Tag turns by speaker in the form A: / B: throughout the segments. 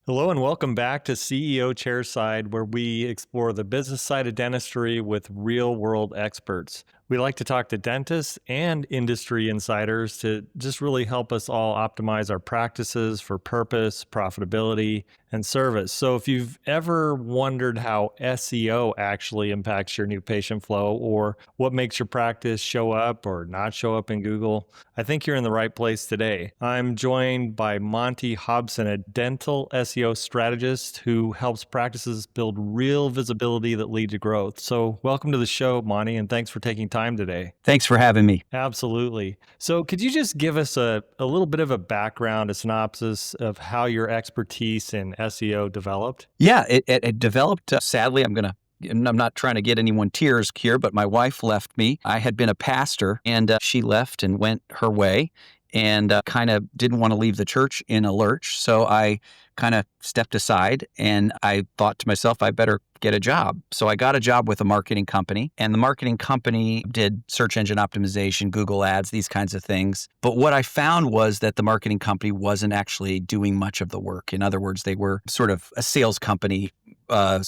A: Hello and welcome back to CEO Chairside, where we explore the business side of dentistry with real world experts. We like to talk to dentists and industry insiders to just really help us all optimize our practices for purpose, profitability, and service. So, if you've ever wondered how SEO actually impacts your new patient flow or what makes your practice show up or not show up in Google, I think you're in the right place today. I'm joined by Monty Hobson, a dental SEO strategist who helps practices build real visibility that lead to growth. So, welcome to the show, Monty, and thanks for taking time today.
B: Thanks for having me.
A: Absolutely. So, could you just give us a little bit of a background, a synopsis of how your expertise in SEO developed?
B: Yeah, it developed. Sadly, I'm not trying to get anyone tears here, but my wife left me. I had been a pastor, and she left and went her way, and kind of didn't want to leave the church in a lurch. So I kind of stepped aside, and I thought to myself, I better get a job. So I got a job with a marketing company, and the marketing company did search engine optimization, Google ads, these kinds of things. But what I found was that the marketing company wasn't actually doing much of the work. In other words, they were sort of a sales company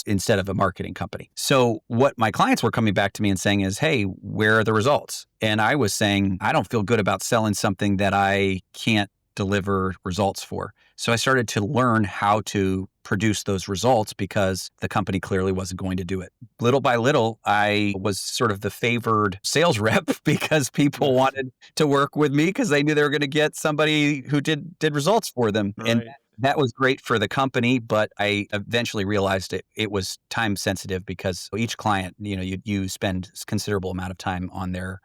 B: instead of a marketing company. So what my clients were coming back to me and saying is, hey, where are the results? And I was saying, I don't feel good about selling something that I can't deliver results for. So I started to learn how to produce those results because the company clearly wasn't going to do it. Little by little, I was sort of the favored sales rep because people wanted to work with me because they knew they were going to get somebody who did results for them. And
A: Right.
B: that was great for the company, but I eventually realized it was time sensitive because each client, you spend considerable amount of time on their.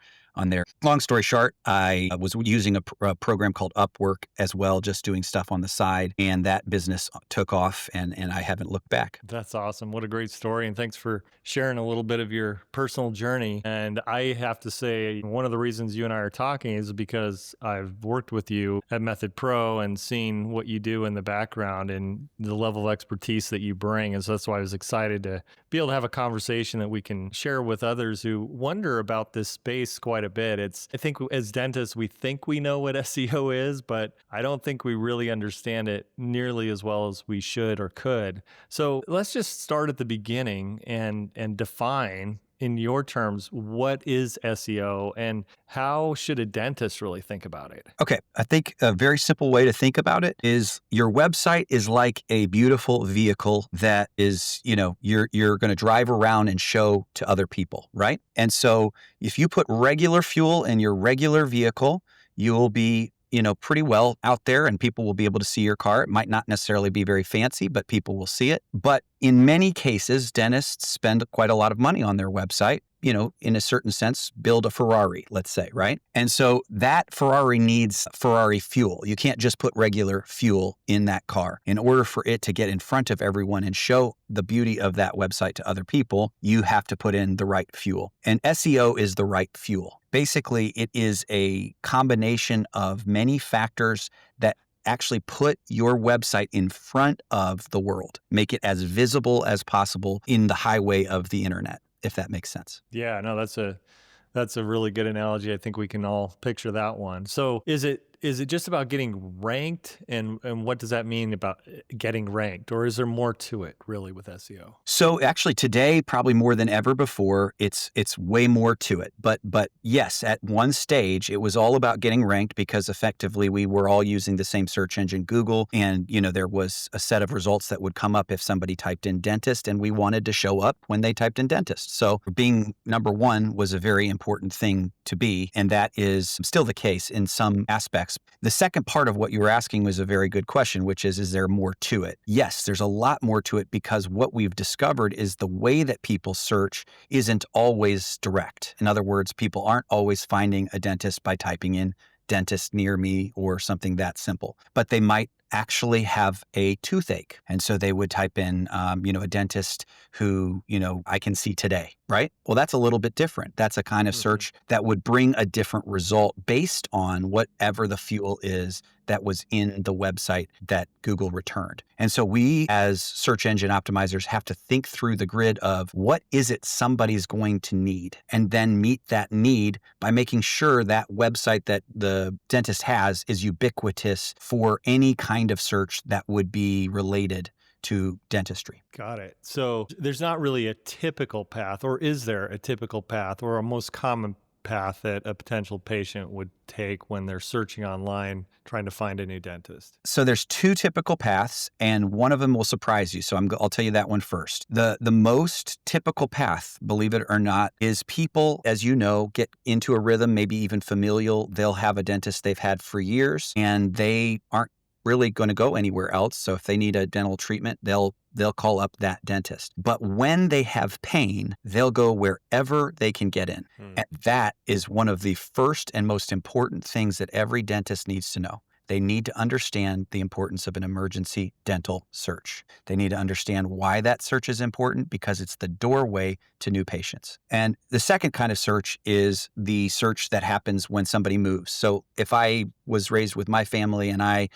B: Long story short, I was using a program called Upwork as well, just doing stuff on the side, and that business took off, and I haven't looked back.
A: That's awesome. What a great story. And thanks for sharing a little bit of your personal journey. And I have to say, one of the reasons you and I are talking is because I've worked with you at Method Pro and seen what you do in the background and the level of expertise that you bring. And so that's why I was excited to be able to have a conversation that we can share with others who wonder about this space quite a bit. I think as dentists, we think we know what SEO is, but I don't think we really understand it nearly as well as we should or could. So let's just start at the beginning and define in your terms what is SEO and how should a dentist really think about it?
B: Okay, I think a very simple way to think about it is your website is like a beautiful vehicle that is, you're going to drive around and show to other people, right? And so if you put regular fuel in your regular vehicle, you will be pretty well out there and people will be able to see your car. It might not necessarily be very fancy, but people will see it. But in many cases, dentists spend quite a lot of money on their website, in a certain sense, build a Ferrari, let's say, right? And so that Ferrari needs Ferrari fuel. You can't just put regular fuel in that car. In order for it to get in front of everyone and show the beauty of that website to other people, you have to put in the right fuel. And SEO is the right fuel. Basically, it is a combination of many factors that actually put your website in front of the world, make it as visible as possible in the highway of the internet, if that makes sense.
A: Yeah, no, that's a really good analogy. I think we can all picture that one. So is it just about getting ranked and what does that mean about getting ranked or is there more to it really with SEO?
B: So actually today, probably more than ever before, it's way more to it. But yes, at one stage, it was all about getting ranked because effectively we were all using the same search engine, Google, and there was a set of results that would come up if somebody typed in dentist, and we wanted to show up when they typed in dentist. So being number one was a very important thing to be, and that is still the case in some aspects. The second part of what you were asking was a very good question, which is there more to it? Yes, there's a lot more to it because what we've discovered is the way that people search isn't always direct. In other words, people aren't always finding a dentist by typing in dentist near me or something that simple, but they might actually have a toothache. And so they would type in, a dentist who, I can see today, right? Well, that's a little bit different. That's a kind of
A: Mhm.
B: search that would bring a different result based on whatever the fuel is that was in the website that Google returned. And so we, as search engine optimizers, have to think through the grid of what is it somebody's going to need, and then meet that need by making sure that website that the dentist has is ubiquitous for any kind of search that would be related to dentistry.
A: Got it. So there's not really a typical path, or is there a typical path or a most common path that a potential patient would take when they're searching online trying to find a new dentist?
B: So there's two typical paths, and one of them will surprise you. So I'll tell you that one first. The most typical path, believe it or not, is people, as you know, get into a rhythm, maybe even familial. They'll have a dentist they've had for years, and they aren't really going to go anywhere else. So if they need a dental treatment, they'll call up that dentist. But when they have pain, they'll go wherever they can get in. And that is one of the first and most important things that every dentist needs to know. They need to understand the importance of an emergency dental search. They need to understand why that search is important, because it's the doorway to new patients. And the second kind of search is the search that happens when somebody moves. So if I was raised with my family and I'm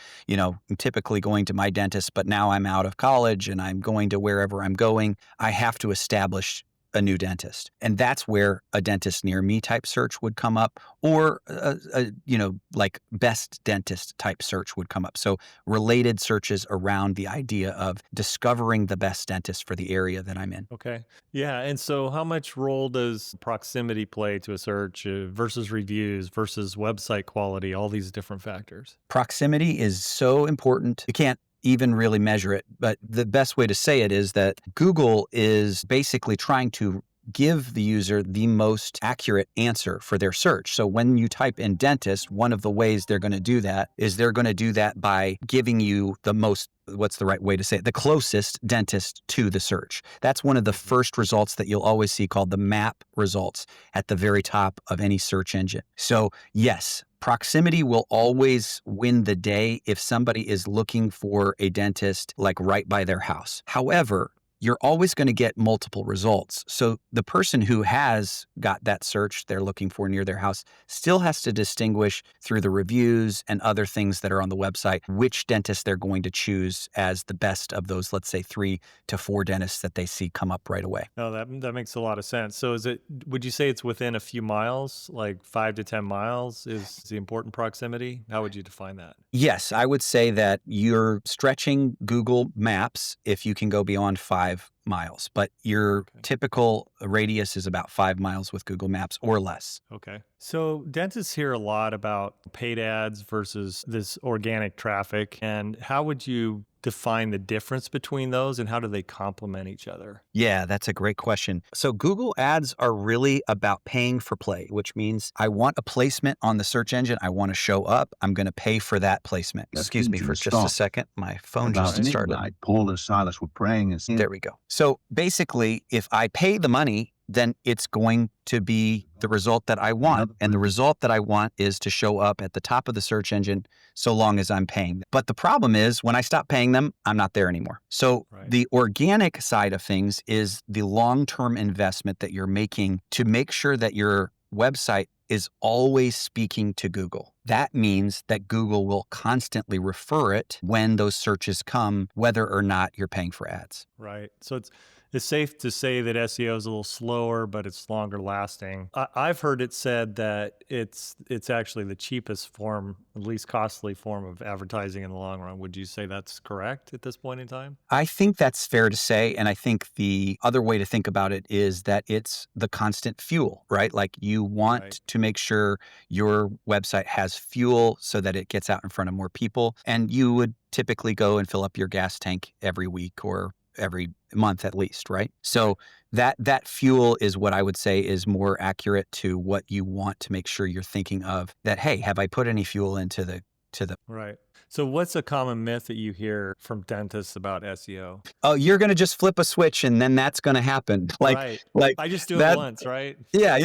B: typically going to my dentist, but now I'm out of college and I'm going to wherever I'm going, I have to establish a new dentist. And that's where a dentist near me type search would come up, or like best dentist type search would come up. So related searches around the idea of discovering the best dentist for the area that I'm in.
A: Okay. Yeah. And so how much role does proximity play to a search versus reviews versus website quality, all these different factors?
B: Proximity is so important. You can't even really measure it, but the best way to say it is that Google is basically trying to give the user the most accurate answer for their search. So when you type in dentist, one of the ways they're going to do that is they're going to do that by giving you the most, what's the right way to say it, the closest dentist to the search. That's one of the first results that you'll always see, called the map results, at the very top of any search engine. So yes, proximity will always win the day if somebody is looking for a dentist like right by their house. However, you're always going to get multiple results. So the person who has got that search they're looking for near their house still has to distinguish through the reviews and other things that are on the website which dentist they're going to choose as the best of those, let's say, 3 to 4 dentists that they see come up right away.
A: No, that makes a lot of sense. So would you say it's within a few miles, like 5 to 10 miles is the important proximity? How would you define that?
B: Yes, I would say that you're stretching Google Maps if you can go beyond 5 miles, but your typical radius is about 5 miles with Google Maps or less.
A: Okay. So dentists hear a lot about paid ads versus this organic traffic. And how would you define the difference between those, and how do they complement each other?
B: Yeah, that's a great question. So Google ads are really about paying for play, which means I want a placement on the search engine. I want to show up. I'm going to pay for that placement. Excuse me for just a second. My phone just started.
C: Paul and Silas were praying.
B: There we go. So basically, if I pay the money, then it's going to be the result that I want. And the result that I want is to show up at the top of the search engine so long as I'm paying them. But the problem is when I stop paying them, I'm not there anymore. So the organic side of things is the long-term investment that you're making to make sure that your website is always speaking to Google. That means that Google will constantly refer it when those searches come, whether or not you're paying for ads.
A: Right. So it's safe to say that SEO is a little slower, but it's longer lasting. I've heard it said that it's actually the cheapest form, least costly form of advertising in the long run. Would you say that's correct at this point in time?
B: I think that's fair to say. And I think the other way to think about it is that it's the constant fuel, right? Like you want to make sure your website has fuel so that it gets out in front of more people. And you would typically go and fill up your gas tank every week or every month at least, right? So that fuel is what I would say is more accurate to what you want to make sure you're thinking of, that, hey, have I put any fuel into the
A: Right. So what's a common myth that you hear from dentists about SEO?
B: Oh, you're going to just flip a switch and then that's going to happen. Like
A: I just do it once, right?
B: Yeah.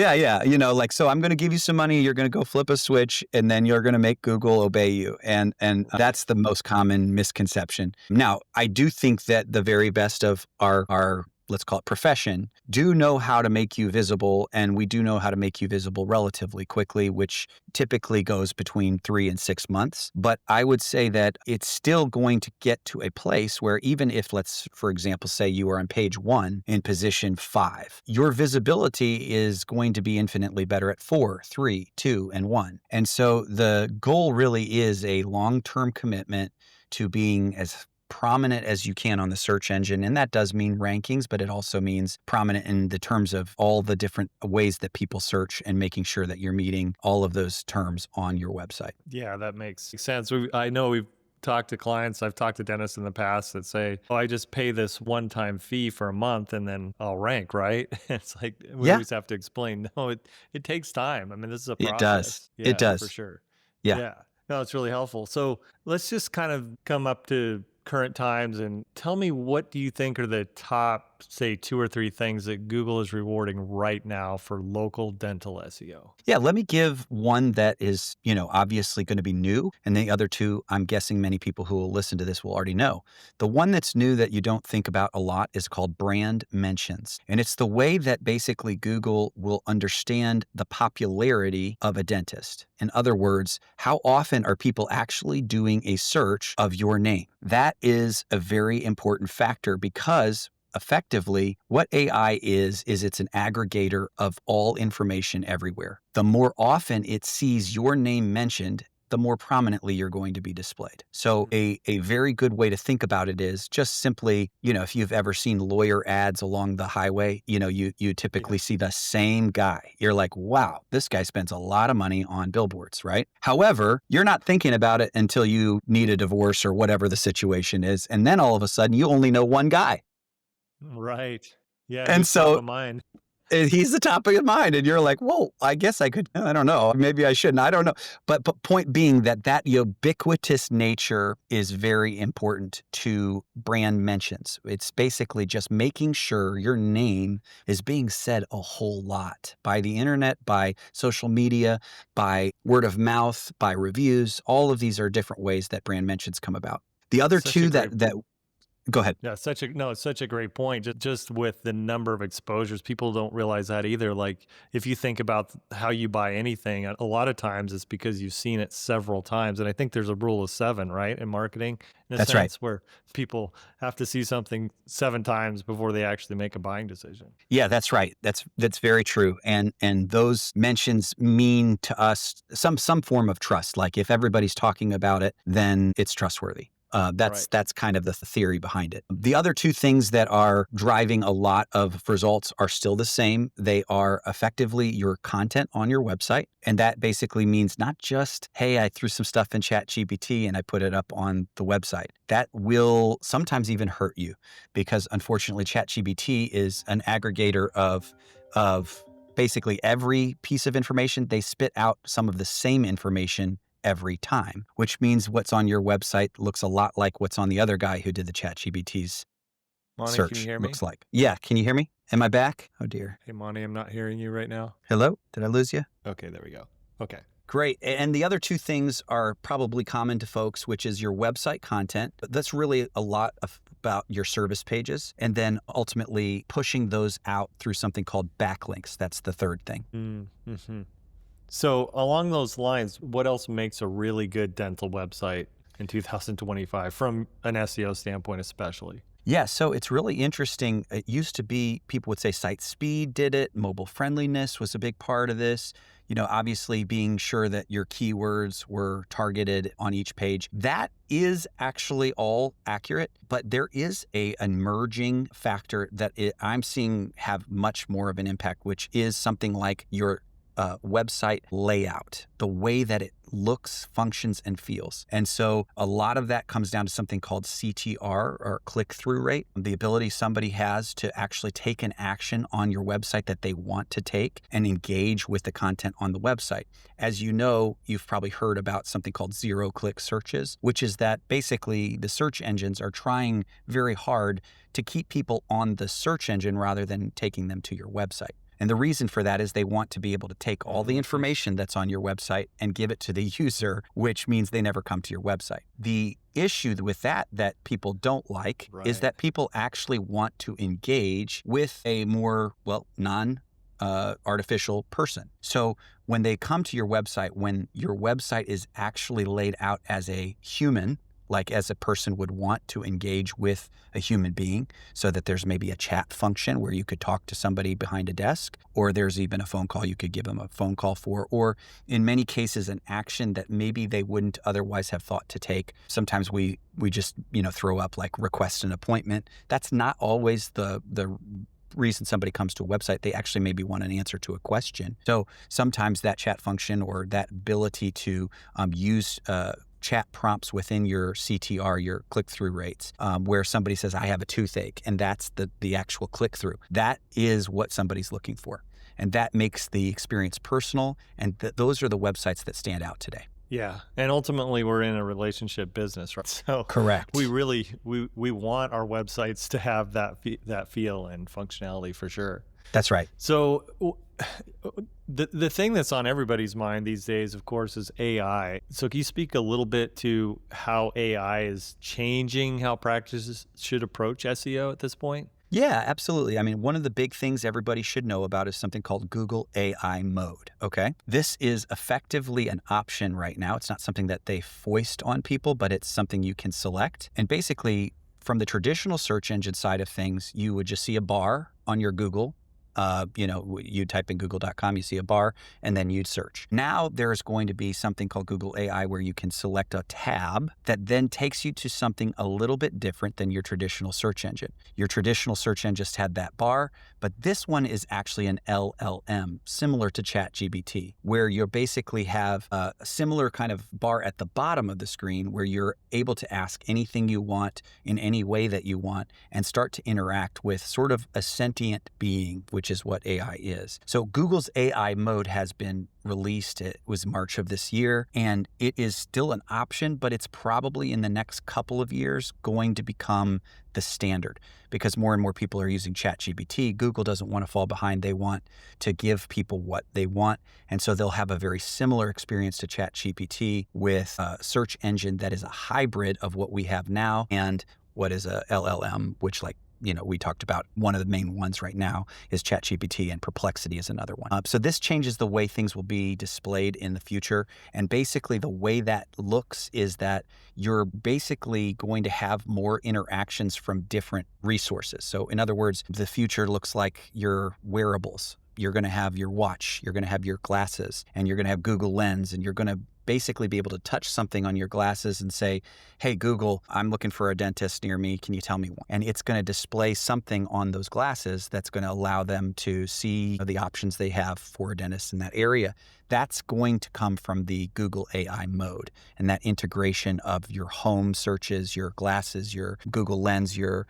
B: So I'm going to give you some money. You're going to go flip a switch and then you're going to make Google obey you. And that's the most common misconception. Now, I do think that the very best of our let's call it profession, do know how to make you visible. And we do know how to make you visible relatively quickly, which typically goes between 3 and 6 months. But I would say that it's still going to get to a place where even if, let's, for example, say you are on page 1 in position 5, your visibility is going to be infinitely better at 4, 3, 2, and 1. And so the goal really is a long-term commitment to being as prominent as you can on the search engine. And that does mean rankings, but it also means prominent in the terms of all the different ways that people search and making sure that you're meeting all of those terms on your website.
A: Yeah, that makes sense. I know we've talked to clients, I've talked to dentists in the past that say, oh, I just pay this one-time fee for a month and then I'll rank, right? It's like we
B: Yeah,
A: always have to explain, no, it takes time. I mean, this is a
B: it does.
A: process.
B: It
A: Yeah, for
B: does.
A: sure.
B: Yeah.
A: Yeah. No, it's really helpful. So let's just kind of come up to current times and tell me, what do you think are the top, say, 2 or 3 things that Google is rewarding right now for local dental SEO?
B: Yeah, let me give one that is, obviously going to be new. And the other two, I'm guessing many people who will listen to this will already know. The one that's new that you don't think about a lot is called brand mentions. And it's the way that basically Google will understand the popularity of a dentist. In other words, how often are people actually doing a search of your name? That is a very important factor because effectively, what AI is it's an aggregator of all information everywhere. The more often it sees your name mentioned, the more prominently you're going to be displayed. So a very good way to think about it is just simply, if you've ever seen lawyer ads along the highway, you
A: Yeah.
B: typically see the same guy. You're like, wow, this guy spends a lot of money on billboards, right? However, you're not thinking about it until you need a divorce or whatever the situation is. And then all of a sudden you only know one guy.
A: Right. Yeah,
B: And
A: he's top
B: so
A: of mind.
B: he's the top of your mind, and you're like, "Whoa, I guess I could. I don't know. Maybe I shouldn't. I don't know." But point being that ubiquitous nature is very important to brand mentions. It's basically just making sure your name is being said a whole lot by the internet, by social media, by word of mouth, by reviews. All of these are different ways that brand mentions come about. The other
A: Such a
B: two
A: great
B: that go ahead.
A: Yeah, it's such a great point. Just with the number of exposures, people don't realize that either. Like if you think about how you buy anything, a lot of times it's because you've seen it several times. And I think there's a rule of 7, right, in marketing, in a
B: That's right.
A: sense, where people have to see something 7 times before they actually make a buying decision.
B: Yeah, that's right. That's very true. And those mentions mean to us some form of trust. Like if everybody's talking about it, then it's trustworthy. That's
A: Right.
B: that's kind of the theory behind it. The other two things that are driving a lot of results are still the same. They are effectively your content on your website, and that basically means not just, hey, I threw some stuff in ChatGPT and I put it up on the website. That will sometimes even hurt you because unfortunately ChatGPT is an aggregator of basically every piece of information. They spit out some of the same information every time, which means what's on your website looks a lot like what's on the other guy who did the ChatGPT's
A: Monty, can you
B: search
A: hear me?
B: looks like. Yeah, can you hear me? Am I back? Oh dear.
A: Hey, Monty, I'm not hearing you right now.
B: Hello? Did I lose you?
A: Okay, there we go. Okay.
B: Great. And the other two things are probably common to folks, which is your website content. That's really a lot about your service pages. And then ultimately pushing those out through something called backlinks. That's the third thing.
A: Mm-hmm. So along those lines, what else makes a really good dental website in 2025 from an SEO standpoint, especially?
B: Yeah, so it's really interesting. It used to be people would say site speed did it, mobile friendliness was a big part of this. Obviously being sure that your keywords were targeted on each page. That is actually all accurate, but there is an emerging factor that I'm seeing have much more of an impact, which is something like your website layout, the way that it looks, functions, and feels. And so a lot of that comes down to something called CTR or click-through rate, the ability somebody has to actually take an action on your website that they want to take and engage with the content on the website. As you know, you've probably heard about something called zero-click searches, which is that basically the search engines are trying very hard to keep people on the search engine rather than taking them to your website. And the reason for that is they want to be able to take all the information that's on your website and give it to the user, which means they never come to your website. The issue with that people don't like is that people actually want to engage with a more, artificial person. So when they come to your website, when your website is actually laid out as a human, like as a person would want to engage with a human being, so that there's maybe a chat function where you could talk to somebody behind a desk, or there's even a phone call you could give them a phone call for, or in many cases, an action that maybe they wouldn't otherwise have thought to take. Sometimes we just, throw up like request an appointment. That's not always the reason somebody comes to a website. They actually maybe want an answer to a question. So sometimes that chat function or that ability to use chat prompts within your CTR, your click-through rates, where somebody says, I have a toothache, and that's the actual click-through. That is what somebody's looking for. And that makes the experience personal, and those are the websites that stand out today.
A: Yeah. And ultimately we're in a relationship business, right? So
B: correct.
A: We really, we want our websites to have that feel and functionality for sure.
B: That's right.
A: So the thing that's on everybody's mind these days, of course, is AI. So can you speak a little bit to how AI is changing how practices should approach SEO at this point?
B: Yeah, absolutely. I mean, one of the big things everybody should know about is something called Google AI mode, okay? This is effectively an option right now. It's not something that they foist on people, but it's something you can select. And basically, from the traditional search engine side of things, you would just see a bar on your Google. You type in google.com, you see a bar, and then you'd search. Now there's going to be something called Google AI where you can select a tab that then takes you to something a little bit different than your traditional search engine. Your traditional search engine just had that bar, but this one is actually an LLM, similar to ChatGPT, where you basically have a similar kind of bar at the bottom of the screen where you're able to ask anything you want in any way that you want and start to interact with sort of a sentient being, which is what AI is. So Google's AI mode has been released. It was March of this year, and it is still an option, but it's probably in the next couple of years going to become the standard because more and more people are using ChatGPT. Google doesn't want to fall behind. They want to give people what they want. And so they'll have a very similar experience to ChatGPT with a search engine that is a hybrid of what we have now and what is a LLM, which we talked about. One of the main ones right now is ChatGPT, and Perplexity is another one. So this changes the way things will be displayed in the future. And basically the way that looks is that you're basically going to have more interactions from different resources. So in other words, the future looks like your wearables. You're going to have your watch, you're going to have your glasses, and you're going to have Google Lens, and you're going to basically be able to touch something on your glasses and say, hey, Google, I'm looking for a dentist near me. Can you tell me one? And it's going to display something on those glasses that's going to allow them to see the options they have for a dentist in that area. That's going to come from the Google AI mode and that integration of your home searches, your glasses, your Google Lens, your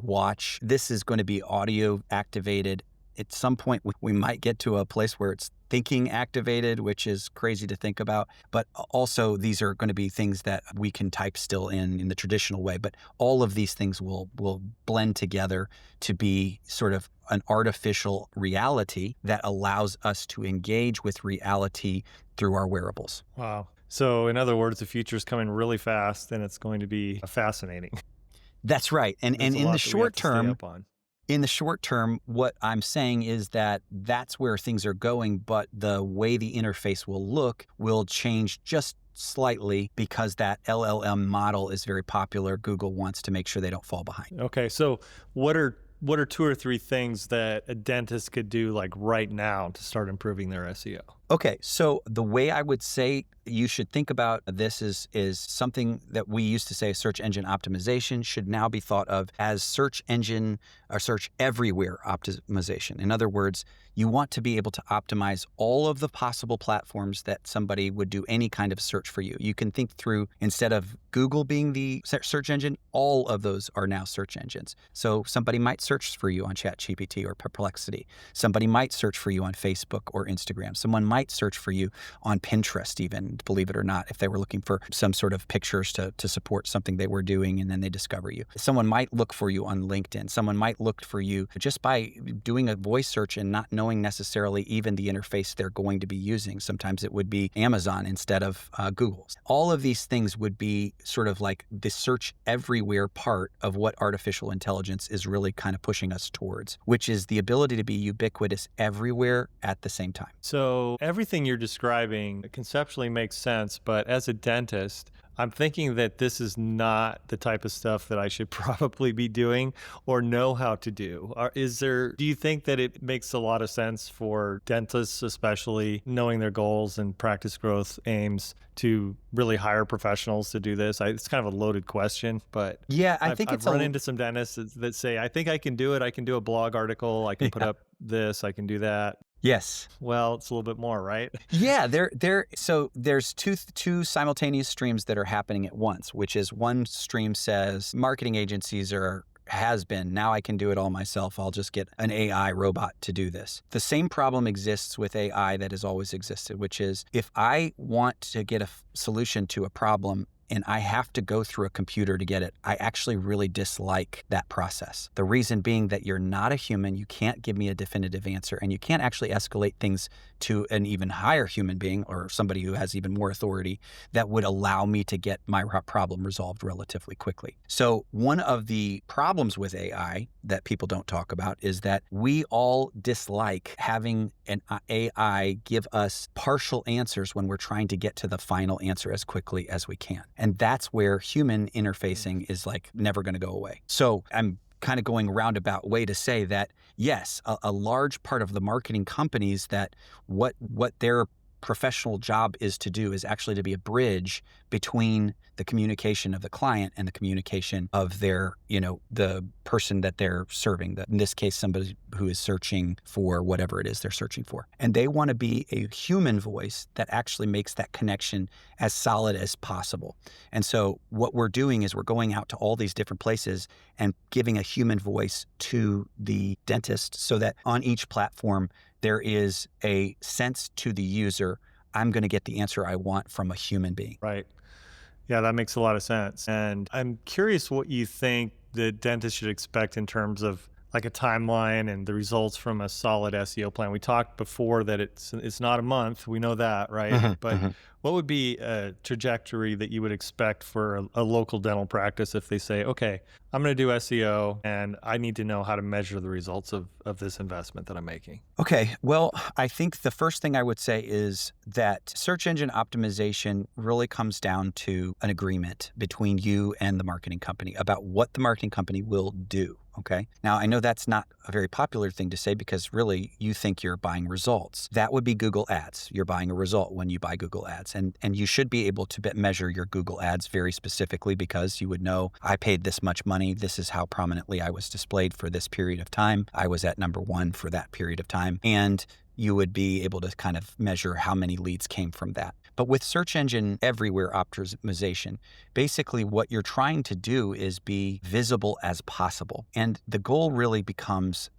B: watch. This is going to be audio activated. At some point, we might get to a place where it's thinking activated, which is crazy to think about. But also, these are going to be things that we can type still in the traditional way. But all of these things will blend together to be sort of an artificial reality that allows us to engage with reality through our wearables.
A: Wow. So in other words, the future is coming really fast, and it's going to be fascinating.
B: That's right. And in the short term, what I'm saying is that that's where things are going, but the way the interface will look will change just slightly because that LLM model is very popular. Google wants to make sure they don't fall behind.
A: Okay, so what are 2 or 3 things that a dentist could do like right now to start improving their SEO?
B: Okay, so the way I would say you should think about this is something that we used to say search engine optimization should now be thought of as search engine or search everywhere optimization. In other words, you want to be able to optimize all of the possible platforms that somebody would do any kind of search for you. You can think through, instead of Google being the search engine, all of those are now search engines. So somebody might search for you on ChatGPT or Perplexity. Somebody might search for you on Facebook or Instagram. Someone might might search for you on Pinterest even, believe it or not, if they were looking for some sort of pictures to support something they were doing, and then they discover you. Someone might look for you on LinkedIn. Someone might look for you just by doing a voice search and not knowing necessarily even the interface they're going to be using. Sometimes it would be Amazon instead of Google. All of these things would be sort of like the search everywhere part of what artificial intelligence is really kind of pushing us towards, which is the ability to be ubiquitous everywhere at the same time.
A: So everything you're describing conceptually makes sense, but as a dentist, I'm thinking that this is not the type of stuff that I should probably be doing or know how to do. Do you think that it makes a lot of sense for dentists, especially knowing their goals and practice growth aims, to really hire professionals to do this? It's kind of a loaded question, but
B: Yeah, I
A: I've,
B: think
A: I've run into some dentists that say, I think I can do it. I can do a blog article. I can put
B: yeah.
A: up this. I can do that.
B: Yes.
A: Well, it's a little bit more, right?
B: Yeah, so there's two simultaneous streams that are happening at once, which is one stream says marketing agencies has been, now I can do it all myself. I'll just get an AI robot to do this. The same problem exists with AI that has always existed, which is if I want to get a solution to a problem and I have to go through a computer to get it, I actually really dislike that process. The reason being that you're not a human, you can't give me a definitive answer, and you can't actually escalate things to an even higher human being or somebody who has even more authority that would allow me to get my problem resolved relatively quickly. So one of the problems with AI that people don't talk about is that we all dislike having an AI give us partial answers when we're trying to get to the final answer as quickly as we can. And that's where human interfacing is like never going to go away. So I'm kind of going roundabout way to say that, yes, a large part of the marketing companies that what their professional job is to do is actually to be a bridge between the communication of the client and the communication of their, the person that they're serving. In this case, somebody who is searching for whatever it is they're searching for. And they want to be a human voice that actually makes that connection as solid as possible. And so what we're doing is we're going out to all these different places and giving a human voice to the dentist so that on each platform, there is a sense to the user, I'm going to get the answer I want from a human being.
A: Right. Yeah, that makes a lot of sense. And I'm curious what you think the dentist should expect in terms of like a timeline and the results from a solid SEO plan. We talked before that it's not a month. We know that, right? But what would be a trajectory that you would expect for a local dental practice if they say, okay, I'm going to do SEO and I need to know how to measure the results of this investment that I'm making?
B: Okay, well, I think the first thing I would say is that search engine optimization really comes down to an agreement between you and the marketing company about what the marketing company will do. Okay. Now, I know that's not a very popular thing to say because really you think you're buying results. That would be Google Ads. You're buying a result when you buy Google Ads. And you should be able to measure your Google Ads very specifically because you would know I paid this much money. This is how prominently I was displayed for this period of time. I was at number one for that period of time. And you would be able to kind of measure how many leads came from that. But with search engine everywhere optimization, basically what you're trying to do is be visible as possible. And the goal really becomes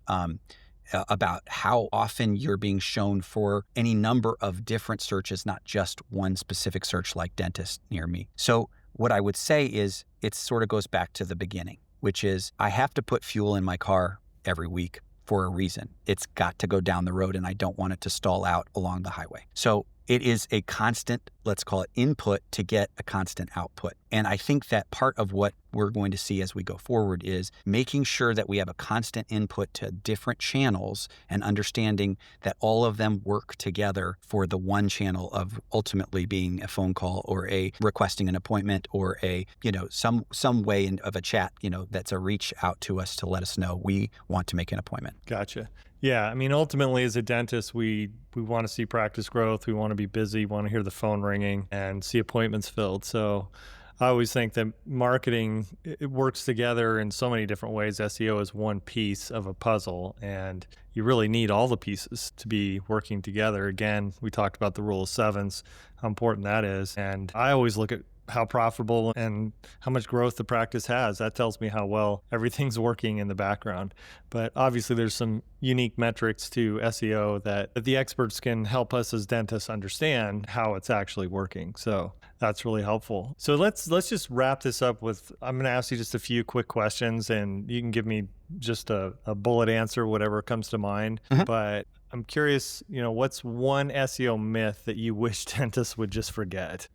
B: about how often you're being shown for any number of different searches, not just one specific search like dentist near me. So what I would say is it sort of goes back to the beginning, which is I have to put fuel in my car every week for a reason. It's got to go down the road and I don't want it to stall out along the highway. So it is a constant, let's call it input to get a constant output. And I think that part of what we're going to see as we go forward is making sure that we have a constant input to different channels and understanding that all of them work together for the one channel of ultimately being a phone call or a requesting an appointment or a, some way of a chat, that's a reach out to us to let us know we want to make an appointment.
A: Gotcha. Yeah, I mean, ultimately, as a dentist, we want to see practice growth. We want to be busy, want to hear the phone ringing, and see appointments filled. So I always think that marketing, it works together in so many different ways. SEO is one piece of a puzzle, and you really need all the pieces to be working together. Again, we talked about the rule of sevens, how important that is. And I always look at how profitable and how much growth the practice has. That tells me how well everything's working in the background. But obviously there's some unique metrics to SEO that the experts can help us as dentists understand how it's actually working. So that's really helpful. So let's just wrap this up with, I'm going to ask you just a few quick questions and you can give me just a bullet answer, whatever comes to mind.
B: Mhm.
A: But I'm curious, what's one SEO myth that you wish dentists would just forget?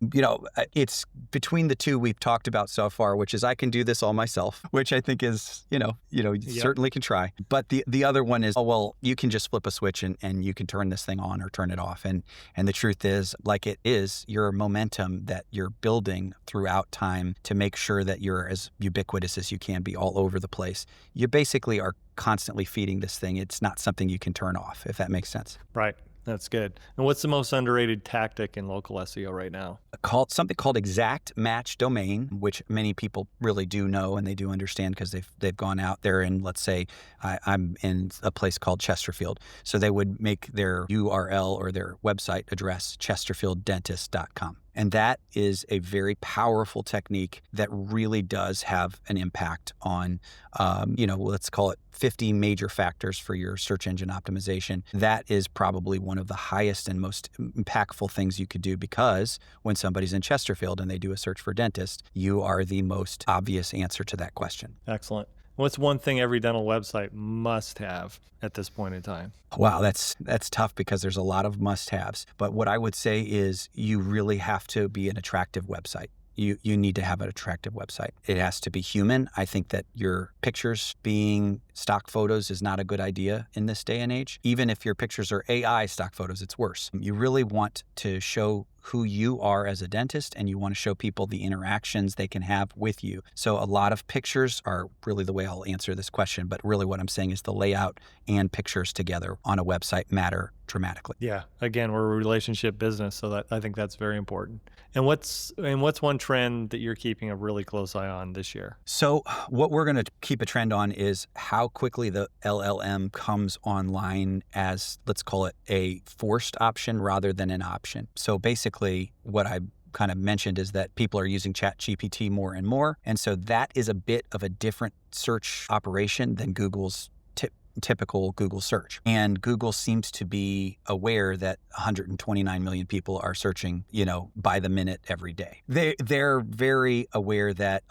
B: It's between the two we've talked about so far, which is I can do this all myself, which I think is, you
A: Yep.
B: certainly can try. But the other one is, oh, well, you can just flip a switch and you can turn this thing on or turn it off. And the truth is, like it is your momentum that you're building throughout time to make sure that you're as ubiquitous as you can be all over the place. You basically are constantly feeding this thing. It's not something you can turn off, if that makes sense.
A: Right. That's good. And what's the most underrated tactic in local SEO right now?
B: Something called exact match domain, which many people really do know and they do understand because they've gone out there and let's say I'm in a place called Chesterfield. So they would make their URL or their website address chesterfielddentist.com. And that is a very powerful technique that really does have an impact on, let's call it 50 major factors for your search engine optimization. That is probably one of the highest and most impactful things you could do because when somebody's in Chesterfield and they do a search for dentist, you are the most obvious answer to that question.
A: Excellent. What's one thing every dental website must have at this point in time?
B: Wow, that's tough because there's a lot of must-haves. But what I would say is you really have to be an attractive website. You need to have an attractive website. It has to be human. I think that your pictures being stock photos is not a good idea in this day and age. Even if your pictures are AI stock photos, it's worse. You really want to show who you are as a dentist and you want to show people the interactions they can have with you. So a lot of pictures are really the way I'll answer this question, but really what I'm saying is the layout and pictures together on a website matter dramatically.
A: Yeah. Again, we're a relationship business, so that I think that's very important. And what's one trend that you're keeping a really close eye on this year?
B: So what we're going to keep a trend on is how quickly the LLM comes online as, let's call it a forced option rather than an option. So basically what I kind of mentioned is that people are using ChatGPT more and more. And so that is a bit of a different search operation than Google's typical Google search. And Google seems to be aware that 129 million people are searching, by the minute every day. They're very aware that,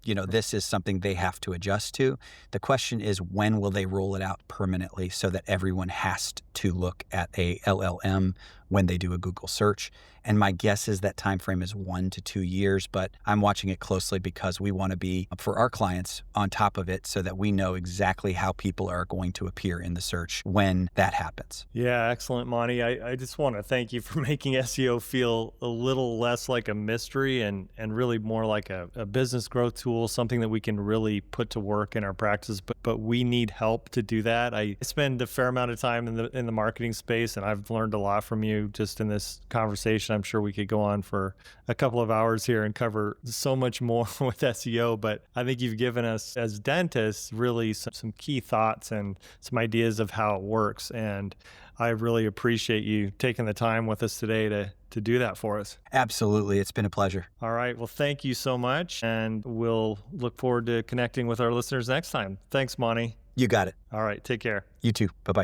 B: this is something they have to adjust to. The question is, when will they roll it out permanently so that everyone has to look at a LLM when they do a Google search? And my guess is that time frame is 1 to 2 years, but I'm watching it closely because we want to be, for our clients, on top of it so that we know exactly how people are going to appear in the search when that happens.
A: Yeah, excellent, Monty. I just want to thank you for making SEO feel a little less like a mystery and really more like a business growth tool, something that we can really put to work in our practice. But we need help to do that. I spend a fair amount of time in the marketing space, and I've learned a lot from you just in this conversation. I'm sure we could go on for a couple of hours here and cover so much more with SEO, but I think you've given us as dentists really some key thoughts and some ideas of how it works. And I really appreciate you taking the time with us today to do that for us.
B: Absolutely. It's been a pleasure.
A: All right. Well, thank you so much. And we'll look forward to connecting with our listeners next time. Thanks, Monty.
B: You got it.
A: All right. Take care.
B: You too. Bye-bye.